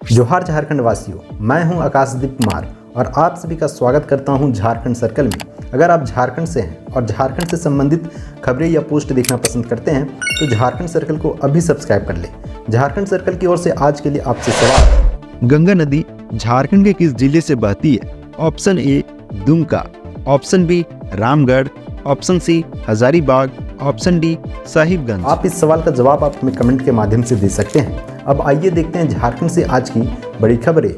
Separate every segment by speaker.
Speaker 1: जोहार झारखंड वासियों, मैं हूं आकाशदीप कुमार और आप सभी का स्वागत करता हूं झारखंड सर्कल में। अगर आप झारखंड से हैं और झारखंड से संबंधित खबरें या पोस्ट देखना पसंद करते हैं तो झारखंड सर्कल को अभी सब्सक्राइब कर लें। झारखंड सर्कल की ओर से आज के लिए आपसे सवाल।
Speaker 2: गंगा नदी झारखंड के किस जिले से बहती है? Option A Dumka, option B Ramgarh, option C Hazaribagh, option D Sahibganj.
Speaker 1: आप इस सवाल का जवाब आप हमें कमेंट के माध्यम से दे सकते हैं। अब आइए देखते हैं झारखंड से आज की बड़ी खबरें।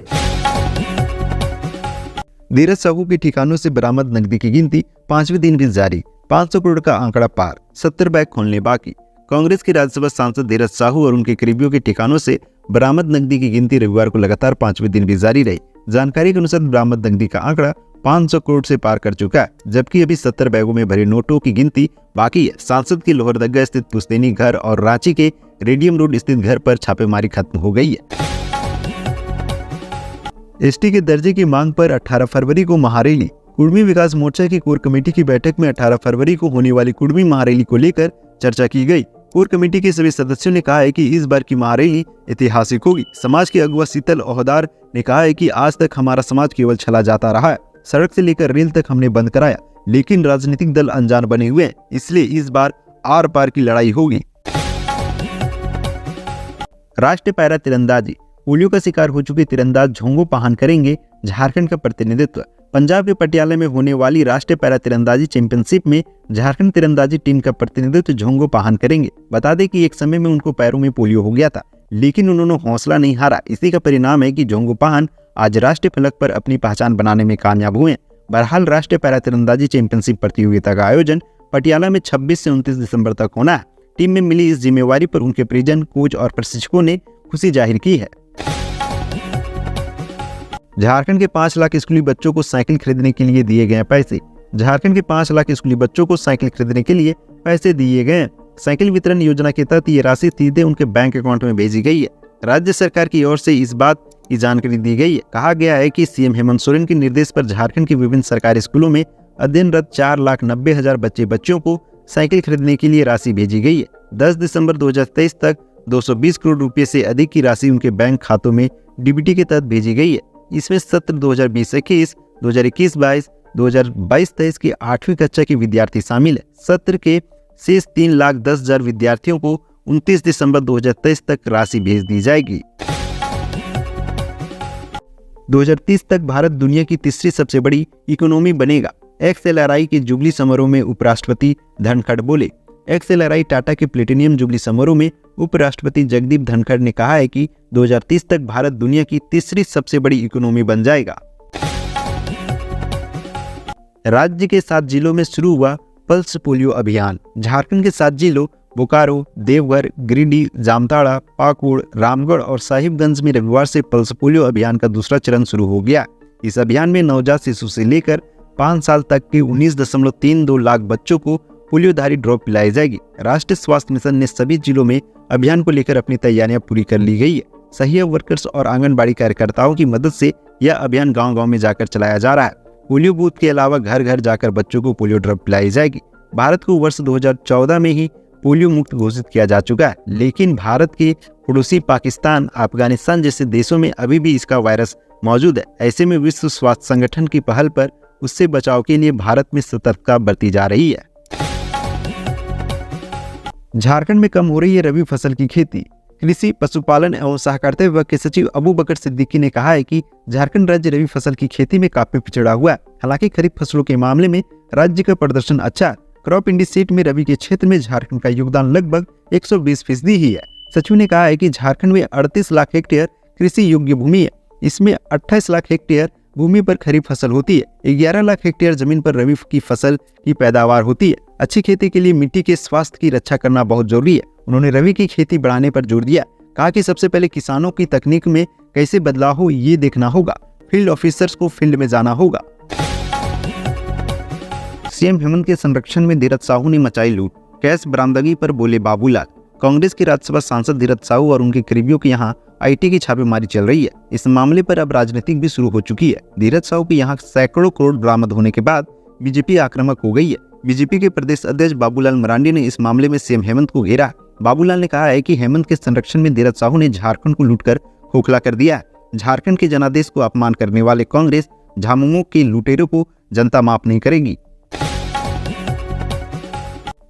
Speaker 2: धीरज साहू के ठिकानों से बरामद नकदी की गिनती 5वें दिन भी जारी। 500 करोड़ का आंकड़ा पार, 70 बैग खोलने बाकी। कांग्रेस के राज्यसभा सांसद धीरज साहू और उनके करीबियों के ठिकानों से बरामद नकदी की गिनती रविवार को लगातार 5वें दिन भी जारी रही। जानकारी के अनुसार बरामद नकदी का आंकड़ा 500 करोड़ से पार कर चुका है, जबकि अभी 70 बैगों में भरे नोटों की गिनती बाकी है। सांसद की लोहरदगा स्थित पुश्तैनी घर और रांची के रेडियम रोड स्थित घर पर छापेमारी खत्म हो गई है। एसटी के दर्जे की मांग पर 18 फरवरी को महारैली। कुर्मी विकास मोर्चा की कोर कमेटी की बैठक में 18 फरवरी को होने वाली कुर्मी महारैली को लेकर चर्चा की गई। कोर कमेटी के सभी सदस्यों ने कहा है कि इस बार की महारैली ऐतिहासिक होगी। समाज के अगुवा शीतल ओहदार ने कहा है कि आज तक हमारा समाज केवल चला जाता रहा है, सड़क से लेकर रेल तक हमने बंद कराया, लेकिन राजनीतिक दल अनजान बने हुए हैं, इसलिए इस बार आर पार की लड़ाई होगी। राष्ट्रीय पैरा तीरंदाजी। पोलियो का शिकार हो चुके तीरंदाज झोंगो पहान करेंगे झारखंड का प्रतिनिधित्व। पंजाब के पटियाला में होने वाली राष्ट्रीय पैरा तीरंदाजी चैंपियनशिप में झारखंड तीरंदाजी टीम का प्रतिनिधित्व झोंगो पहान करेंगे। बता दें कि एक समय में उनको पैरों में पोलियो हो गया था, लेकिन उन्होंने हौसला नहीं हारा। इसी का परिणाम है कि झोंगो पहान आज राष्ट्रीय फलक पर अपनी पहचान बनाने में कामयाब हुए। बहरहाल राष्ट्रीय पैरा तीरंदाजी चैंपियनशिप प्रतियोगिता का आयोजन पटियाला में 26 से 29 दिसंबर तक होना है। टीम में मिली इस जिम्मेवारी पर उनके परिजन, कोच और प्रशिक्षकों ने खुशी जाहिर की है। झारखंड के 5 लाख स्कूली बच्चों को साइकिल खरीदने के लिए दिए गए पैसे। झारखंड के 5 लाख स्कूली बच्चों को साइकिल खरीदने के लिए पैसे दिए गए। साइकिल वितरण योजना के तहत ये राशि सीधे उनके बैंक अकाउंट में भेजी गई है। राज्य सरकार की ओर से इस बात की जानकारी दी गई है। कहा गया है कि सीएम हेमंत सोरेन के निर्देश पर झारखंड के विभिन्न सरकारी स्कूलों में अध्ययनरत 4,90,000 बच्चों को साइकिल खरीदने के लिए राशि भेजी गई है। 10 दिसंबर 2023 तक 220 करोड़ रुपए से अधिक की राशि उनके बैंक खातों में डीबीटी के तहत भेजी गई है। इसमें सत्र 2020-21, 2021-22, 2022-23 की 8वीं कक्षा के विद्यार्थी शामिल है। सत्र के शेष 3,10,000 विद्यार्थियों को 29 दिसंबर 2023 तक राशि भेज दी जाएगी। 2030 तक भारत दुनिया की तीसरी सबसे बड़ी इकोनॉमी बनेगा। XLRI के जुबली समारोह में उपराष्ट्रपति धनखड़ बोले। XLRI टाटा के प्लेटिनियम जुबली समारोह में उपराष्ट्रपति जगदीप धनखड़ ने कहा है कि 2030 तक भारत दुनिया की तीसरी सबसे बड़ी इकोनॉमी बन जाएगा। राज्य के 7 जिलों में शुरू हुआ पल्स पोलियो अभियान। झारखंड के 7 जिलों बोकारो, देवघर, गिरिडीह, जामताड़ा, पाकुड़, रामगढ़ और साहिबगंज में रविवार से पल्स पोलियो अभियान का दूसरा चरण शुरू हो गया। इस अभियान में नवजात शिशु से लेकर 5 साल तक के 19.32 लाख बच्चों को पोलियोधारी ड्रॉप पिलाई जाएगी। राष्ट्रीय स्वास्थ्य मिशन ने सभी जिलों में अभियान को लेकर अपनी तैयारियां पूरी कर ली गई है। सहायक वर्कर्स और आंगनबाड़ी कार्यकर्ताओं की मदद से यह अभियान गांव-गांव में जाकर चलाया जा रहा है। पोलियो बूथ के अलावा घर घर जाकर बच्चों को पोलियो ड्रॉप पिलाई जाएगी। भारत को वर्ष 2014 में ही पोलियो मुक्त घोषित किया जा चुका है, लेकिन भारत के पड़ोसी पाकिस्तान, अफगानिस्तान जैसे देशों में अभी भी इसका वायरस मौजूद है। ऐसे में विश्व स्वास्थ्य संगठन की पहल पर उससे बचाव के लिए भारत में सतर्कता बरती जा रही है। झारखंड में कम हो रही है रबी फसल की खेती। कृषि, पशुपालन एवं सहकारिता विभाग के सचिव अबू बकर सिद्दीकी ने कहा है कि झारखंड राज्य रबी फसल की खेती में काफी पिछड़ा हुआ है। हालांकि खरीफ फसलों के मामले में राज्य का प्रदर्शन अच्छा है। क्रॉप इंडिसेट में रबी के क्षेत्र में झारखंड का योगदान लगभग 120% ही है। सचिव ने कहा है कि झारखंड में 38 लाख हेक्टेयर कृषि योग्य भूमि है। इसमें 28 लाख हेक्टेयर भूमि पर खरीफ फसल होती है। 11 लाख हेक्टेयर जमीन पर रबी की फसल की पैदावार होती है। अच्छी खेती के लिए मिट्टी के स्वास्थ्य की रक्षा करना बहुत जरूरी है। उन्होंने रबी की खेती बढ़ाने पर जोर दिया। कहा कि सबसे पहले किसानों की तकनीक में कैसे बदलाव हो ये देखना होगा। फील्ड ऑफिसर्स को फील्ड में जाना होगा। सीएम हेमंत के संरक्षण में धीरज साहू ने मचाई लूट। कैश बरामदगी पर बोले बाबूलाल। कांग्रेस के राज्यसभा सांसद धीरज साहू और उनके करीबियों के यहाँ आईटी की छापेमारी चल रही है। इस मामले पर अब राजनीतिक भी शुरू हो चुकी है। धीरज साहू के यहाँ सैकड़ों करोड़ बरामद होने के बाद बीजेपी आक्रामक हो गई है। बीजेपी के प्रदेश अध्यक्ष बाबूलाल मरांडी ने इस मामले में सीएम हेमंत को घेरा। बाबूलाल ने कहा है कि हेमंत के संरक्षण में धीरज साहू ने झारखंड को लूटकर खोखला कर दिया है। झारखंड के जनादेश को अपमान करने वाले कांग्रेस झामुमो के लुटेरों को जनता माफ नहीं करेगी।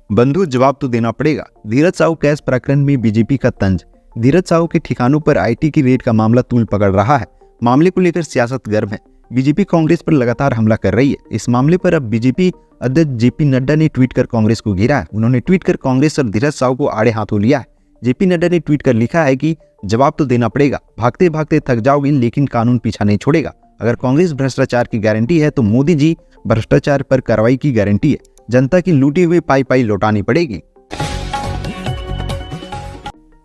Speaker 2: बंधु, जवाब तो देना पड़ेगा। धीरज साहू केस प्रकरण में बीजेपी का तंज। धीरज साहू के ठिकानों पर आईटी की रेड का मामला तूल पकड़ रहा है। मामले को लेकर सियासत गर्म है। बीजेपी कांग्रेस पर लगातार हमला कर रही है। इस मामले पर अब बीजेपी अध्यक्ष जेपी नड्डा ने ट्वीट कर कांग्रेस को घेरा है। उन्होंने ट्वीट कर कांग्रेस और धीरज साहू को आड़े हाथों लिया है। जेपी नड्डा ने ट्वीट कर लिखा है कि जवाब तो देना पड़ेगा, भागते भागते थक जाओगे लेकिन कानून पीछा नहीं छोड़ेगा। अगर कांग्रेस भ्रष्टाचार की गारंटी है तो मोदी जी भ्रष्टाचार पर कार्रवाई की गारंटी है। जनता की लूटी हुई पाई पाई लौटानी पड़ेगी।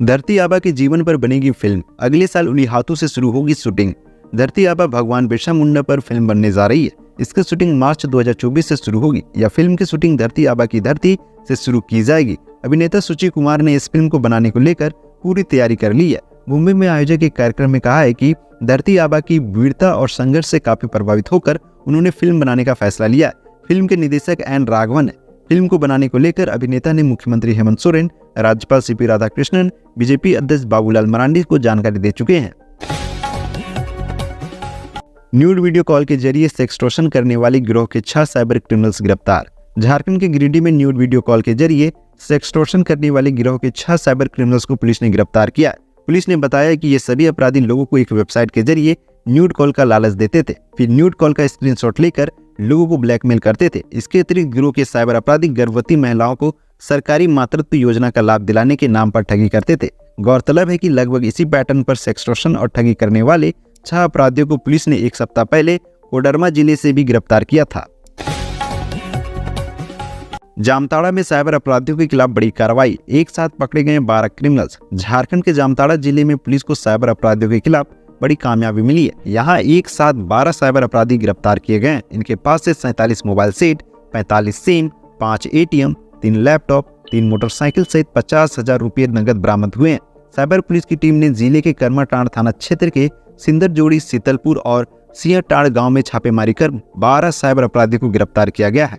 Speaker 2: धरती आबा के जीवन पर बनेगी फिल्म। अगले साल उन्हीं हाथों से शुरू होगी शूटिंग। धरती आबा भगवान बिरसा मुंडा पर फिल्म बनने जा रही है। इसकी शूटिंग मार्च 2024 से शुरू होगी। यह फिल्म की शूटिंग धरती आबा की धरती से शुरू की जाएगी। अभिनेता सुची कुमार ने इस फिल्म को बनाने को लेकर पूरी तैयारी कर ली है। मुंबई में आयोजक एक कार्यक्रम में कहा है कि धरती आबा की वीरता और संघर्ष से काफी प्रभावित होकर उन्होंने फिल्म बनाने का फैसला लिया है। फिल्म के निदेशक एन राघवन है। फिल्म को बनाने को लेकर अभिनेता ने मुख्यमंत्री हेमंत सोरेन, राज्यपाल सीपी राधाकृष्णन, बीजेपी अध्यक्ष बाबूलाल मरांडी को जानकारी दे चुके हैं। न्यूड वीडियो कॉल के जरिए सेक्सटॉर्शन करने वाली गिरोह के 6 साइबर क्रिमिनल्स गिरफ्तार। झारखंड के गिरिडीह में न्यूड वीडियो कॉल के जरिए सेक्सटॉर्शन करने वाले गिरोह के 6 साइबर क्रिमिनल्स को पुलिस ने गिरफ्तार किया। पुलिस ने बताया कि ये सभी अपराधी लोगों को एक वेबसाइट के जरिए न्यूड कॉल का लालच देते थे, फिर न्यूड कॉल का स्क्रीनशॉट लेकर लोगों को ब्लैकमेल करते थे। इसके अतिरिक्त गिरोह के साइबर अपराधी गर्भवती महिलाओं को सरकारी मातृत्व योजना का लाभ दिलाने के नाम पर ठगी करते थे। गौरतलब है कि लगभग इसी पैटर्न पर सेक्सटॉर्शन और ठगी करने वाले 6 अपराधियों को पुलिस ने 1 सप्ताह पहले कोडरमा जिले से भी गिरफ्तार किया था। जामताड़ा में साइबर अपराधियों के खिलाफ बड़ी कार्रवाई। एक साथ पकड़े गए 12 क्रिमिनल्स। झारखंड के जामताड़ा जिले में पुलिस को साइबर अपराधियों के खिलाफ बड़ी कामयाबी मिली है। यहाँ एक साथ 12 साइबर अपराधी गिरफ्तार किए गए हैं। इनके पास से 47 mobile set, 45 SIM, 5 ATM, 3 laptop, 3 motorcycle सहित 50,000 रुपये नगद बरामद हुए हैं। साइबर पुलिस की टीम ने जिले के कर्माटांड़ थाना क्षेत्र के सिंदरजोड़ी, सीतलपुर और सिंहटांड़ गांव में छापेमारी कर 12 साइबर अपराधियों को गिरफ्तार किया गया है।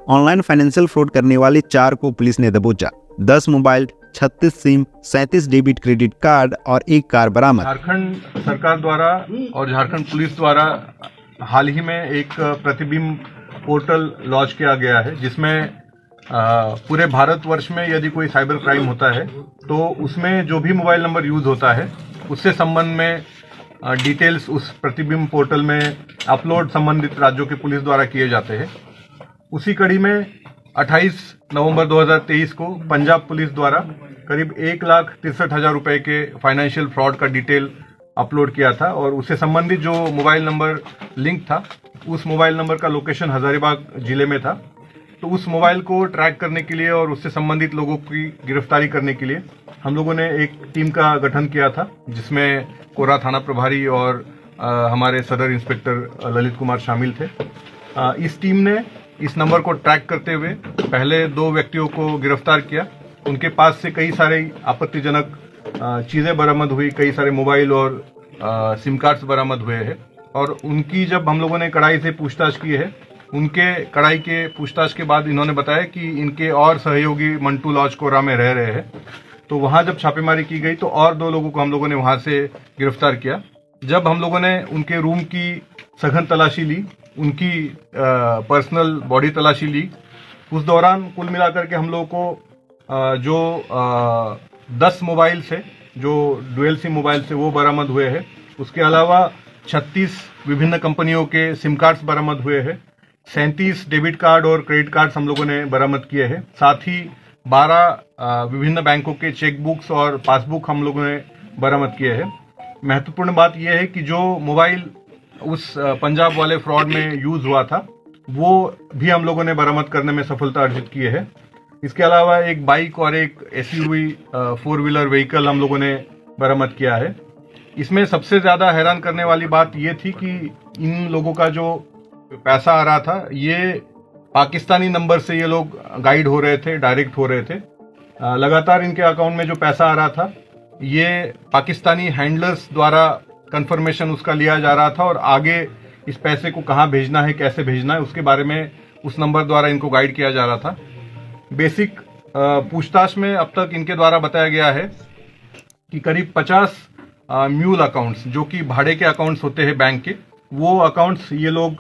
Speaker 2: ऑनलाइन फाइनेंशियल फ्रॉड करने वाले 4 को पुलिस ने दबोचा। 10 mobile, 36 SIM, 37 debit credit card और 1 कार बरामद।
Speaker 3: झारखंड सरकार द्वारा और झारखंड पुलिस द्वारा हाल ही में एक प्रतिबिंब पोर्टल लॉन्च किया गया है, जिसमें पूरे भारतवर्ष में यदि कोई साइबर क्राइम होता है तो उसमें जो भी मोबाइल नंबर यूज होता है उससे संबंध में डिटेल्स उस प्रतिबिंब पोर्टल में अपलोड संबंधित राज्यों के पुलिस द्वारा किए जाते हैं। उसी कड़ी में 28 नवंबर 2023 को पंजाब पुलिस द्वारा करीब 1,63,000 रुपए के फाइनेंशियल फ्रॉड का डिटेल अपलोड किया था और उससे संबंधित जो मोबाइल नंबर लिंक था उस मोबाइल नंबर का लोकेशन हजारीबाग जिले में था। तो उस मोबाइल को ट्रैक करने के लिए और उससे संबंधित लोगों की गिरफ्तारी करने के लिए हम लोगों ने एक टीम का गठन किया था, जिसमें कोरा थाना प्रभारी और हमारे सदर इंस्पेक्टर ललित कुमार शामिल थे। इस टीम ने इस नंबर को ट्रैक करते हुए पहले 2 व्यक्तियों को गिरफ्तार किया। उनके पास से कई सारे आपत्तिजनक चीजें बरामद हुई, कई सारे मोबाइल और सिम कार्ड्स बरामद हुए हैं और उनकी जब हम लोगों ने कड़ाई से पूछताछ की है, उनके कड़ाई के पूछताछ के बाद इन्होंने बताया कि इनके और सहयोगी मंटू लॉज कोरा में रह रहे हैं। तो वहां जब छापेमारी की गई तो और 2 लोगों को हम लोगों ने वहां से गिरफ्तार किया। जब हम लोगों ने उनके रूम की सघन तलाशी ली, उनकी पर्सनल बॉडी तलाशी ली, उस दौरान कुल मिलाकर के हम लोगों को जो 10 मोबाइल से, जो डुअल सिम मोबाइल से वो बरामद हुए हैं। उसके अलावा 36 विभिन्न कंपनियों के सिम कार्ड्स बरामद हुए हैं। 37 डेबिट कार्ड और क्रेडिट कार्ड्स हम लोगों ने बरामद किए हैं। साथ ही 12 विभिन्न बैंकों के चेकबुक्स और पासबुक हम लोगों ने बरामद किए हैं। महत्वपूर्ण बात यह है कि जो मोबाइल उस पंजाब वाले फ्रॉड में यूज हुआ था वो भी हम लोगों ने बरामद करने में सफलता अर्जित की है। इसके अलावा एक बाइक और एक SUV 4 व्हीलर व्हीकल हम लोगों ने बरामद किया है। इसमें सबसे ज्यादा हैरान करने वाली बात ये थी कि इन लोगों का जो पैसा आ रहा था ये पाकिस्तानी नंबर से ये लोग गाइड हो रहे थे, डायरेक्ट हो रहे थे। लगातार इनके अकाउंट में जो पैसा आ रहा था ये पाकिस्तानी हैंडलर्स द्वारा कंफर्मेशन उसका लिया जा रहा था और आगे इस पैसे को कहां भेजना है, कैसे भेजना है, उसके बारे में उस नंबर द्वारा इनको गाइड किया जा रहा था। बेसिक पूछताछ में अब तक इनके द्वारा बताया गया है कि करीब 50 म्यूल अकाउंट्स, जो कि भाड़े के अकाउंट्स होते हैं बैंक के, वो अकाउंट्स ये लोग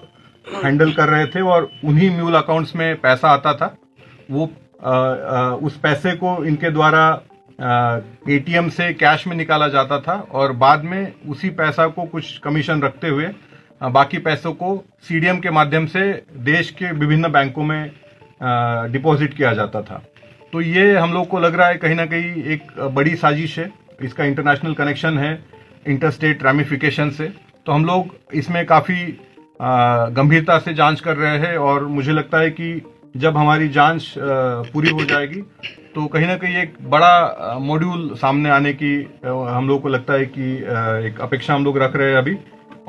Speaker 3: हैंडल कर रहे थे और उन्हीं म्यूल अकाउंट्स में पैसा आता था। वो उस पैसे को इनके द्वारा एटीएम से कैश में निकाला जाता था और बाद में उसी पैसा को कुछ कमीशन रखते हुए बाकी पैसों को सीडीएम के माध्यम से देश के विभिन्न बैंकों में डिपॉजिट किया जाता था। तो ये हम लोग को लग रहा है कहीं ना कहीं एक बड़ी साजिश है, इसका इंटरनेशनल कनेक्शन है इंटरस्टेट रैमिफिकेशन से। तो हम लोग इसमें काफ़ी गंभीरता से जांच कर रहे हैं और मुझे लगता है कि जब हमारी जांच पूरी हो जाएगी तो कहीं ना कहीं एक बड़ा मॉड्यूल सामने आने की हम लोग को लगता है कि एक अपेक्षा हम लोग रख रहे हैं अभी।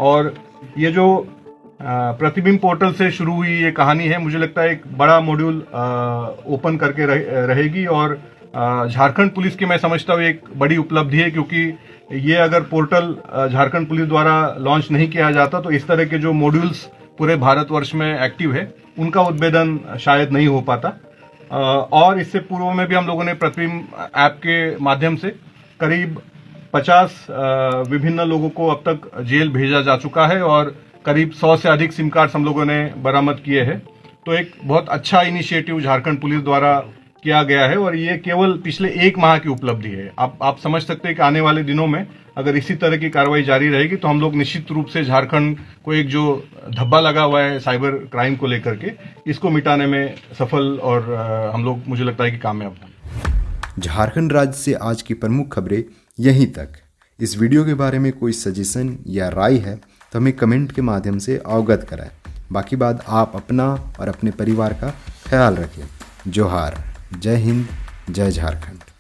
Speaker 3: और ये जो प्रतिबिंब पोर्टल से शुरू हुई ये कहानी है, मुझे लगता है एक बड़ा मॉड्यूल ओपन करके रहेगी और झारखंड पुलिस की मैं समझता हूँ एक बड़ी उपलब्धि है, क्योंकि ये अगर पोर्टल झारखंड पुलिस द्वारा लॉन्च नहीं किया जाता तो इस तरह के जो मॉड्यूल्स पूरे भारतवर्ष में एक्टिव है उनका उद्भेदन शायद नहीं हो पाता। और इससे पूर्व में भी हम लोगों ने प्रतिबिंब ऐप के माध्यम से करीब 50 विभिन्न लोगों को अब तक जेल भेजा जा चुका है और करीब 100 से अधिक सिम कार्ड्स हम लोगों ने बरामद किए हैं। तो एक बहुत अच्छा इनिशिएटिव झारखंड पुलिस द्वारा किया गया है और ये केवल पिछले 1 माह की उपलब्धि है। आप समझ सकते हैं कि आने वाले दिनों में अगर इसी तरह की कार्रवाई जारी रहेगी तो हम लोग निश्चित रूप से झारखंड को एक जो धब्बा लगा हुआ है साइबर क्राइम को लेकर के, इसको मिटाने में सफल और हम लोग मुझे लगता है कि कामयाब होंगे।
Speaker 1: झारखंड राज्य से आज की प्रमुख खबरें यहीं तक। इस वीडियो के बारे में कोई सजेशन या राय है तो हमें कमेंट के माध्यम से अवगत कराएं। बाकी बात आप अपना और अपने परिवार का ख्याल रखें। जोहार, जय हिंद, जय झारखंड।